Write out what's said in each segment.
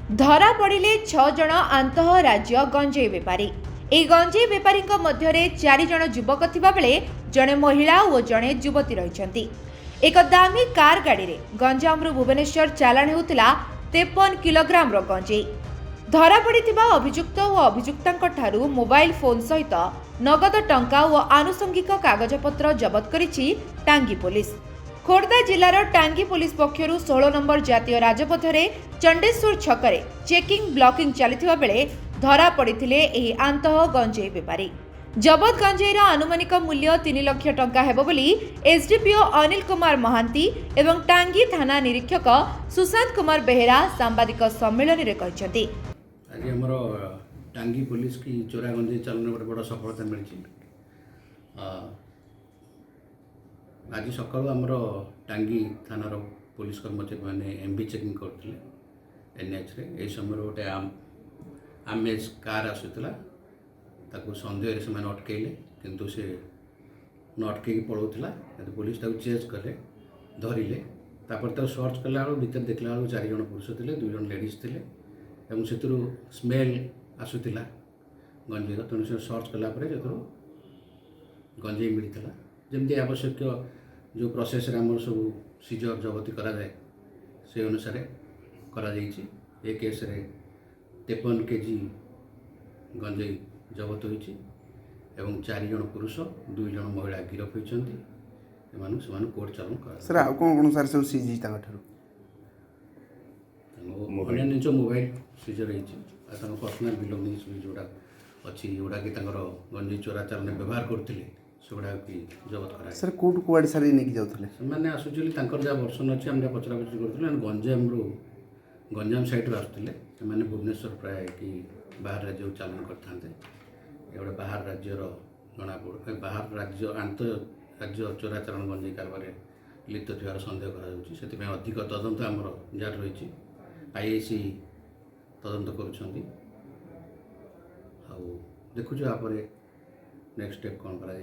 धरा पड़िले 6 जण आंतः राज्य गंजेई बेपारी। ए गंजेई बेपारी मध्य 4 जण युवक थिबा बेले जणे महिला और जणे युवती रहिछंती। एक दामी कार गाड़ी रे गंजामरु भुवनेश्वर चालाण हेउतिला 53 किलोग्राम रो गंजेई। धरा पड़िथिबा अभियुक्त और अभियुक्तांक ठारू मोबाइल फोन सहित नगद टंका और आनुषंगिक कागजपत्र जबत करिछि टांगी पुलिस। खोर्धा जिलार टांगी पुलिस पक्षरु 16 नंबर जातीय राजपथ रे चंडेश्वर छकरे चेकिंग ब्लॉकिंग चलिथिबा बेले धरा पड़िथिले एही आंतः गंजेई बेपारी। जबत गंजेईर आनुमानिक मूल्य 3 लाख टंका हेबो बोली एसडीपीओ अनिल कुमार महांती एवं टांगी थाना निरीक्षक सुशांत कुमार बेहेरा सांबादिक सम्मेलन रे कहिसथि। आज हमर टांगी पुलिस की चोरा गंजेई चालन गोटे बड़ सफलता मिली। आज सकाल आमर टांगी थानार पुलिस कर्मचारी मैंने एमबी चेकिंग करते एनएच रे यही समय गोटे आमेज कार आसूला सन्देह से अटकैले किंतु से न अटकैक पलाऊला पुलिस चेज कले धरिले तापर सर्च कला भर देखला 4 जण पुरुष थे 2 जण लेडीज थे से स्मेल आसूला गंजेईर तेणु से सर्च कलापर जो गंजेई मिलता जमी आवश्यक जो प्रोसेस आम सब सीजर जबती कराए से अनुसार करा ए केस रे 53 केजी गंजेई जबत होती 4 जण पुरुष 2 जण महिला गिरफ होती कोर्ट चालन कर सर आ कौन सर सब सीज निज मोबाइल सीजर होती पर्सनाल बिलोंगिंग्स भी जोड़ा अच्छी जोड़ा कि गंजेई चोरा चालन व्यवहार करते सेगुड़ा भी जबत करा सर कोर्ट कुआड़े सर नहीं जाते से आसूली जहाँ वर्षन अच्छे आम पचरा पचर करूँ गंजाम साइड आसुले से भुवनेश्वर प्राय कि बाहर राज्य चालन करते गोटे बाहर राज्यर जना पड़े बाहर राज्य आंत राज्य चोरा चालन गंजेई कारबार लिप्त थोड़ा सन्देह कर अधिक तदंत आमर जार रही आईआईसी तदंत कर देखुଛୁ आपर नेक्स्ट स्टेप कौन करा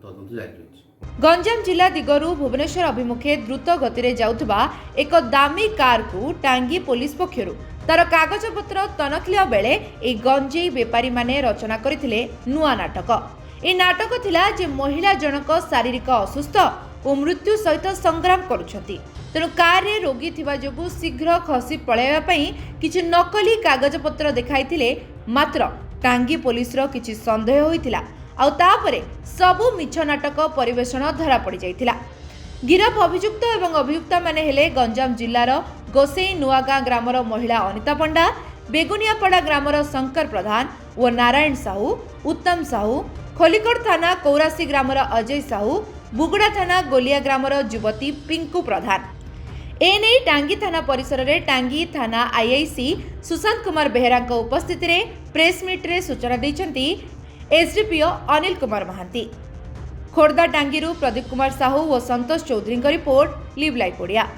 तदंत जारी रही। गंजाम जिला दिगरु भुवनेश्वर अभिमुखे द्रुत गति रे जाउथबा एक दामी कार को टांगी पुलिस पक्षरु तार कागजपत्र तनखिलिया बेले ए गंजेई बेपारी माने रचना करथिले नुआ नाटक। ए नाटक थिला जे महिला जनक शारीरिक असुस्थ और मृत्यु सहित संग्राम करुछंती तेणु कार रे रोगी थिबा जोगु शीघ्र खसी पळाइबा पई किछि नकली कागजपत्र देखाइथिले मात्र टांगी पुलिस रो किछि संदेह होइतिला आ तापरे सबु मिछ नाटक परिवेषण धरा पड़ जाइतिला। गिरफ अभियुक्त एवं अभियुक्ता माने हेले गंजाम जिल्लार गोसेई नुआगां ग्रामर महिला अनिता पंडा, बेगुनियापड़ा ग्रामर शंकर प्रधान और नारायण साहू, उत्तम साहू, खोलिकोट थाना कौरासी ग्रामर अजय साहू, बुगुड़ा थाना गोलिया ग्रामर युवती पिंकू प्रधान। एने टांगी थाना परिसर रे टांगी थाना आईआईसी सुशांत कुमार बेहेरा उपस्थित रे प्रेस मीट रे सूचना दैछंती एसडीपीओ अनिल कुमार महांती। खोर्धा टांगी प्रदीप कुमार साहू और संतोष चौधरी रिपोर्ट लिव लाइव ओडिया।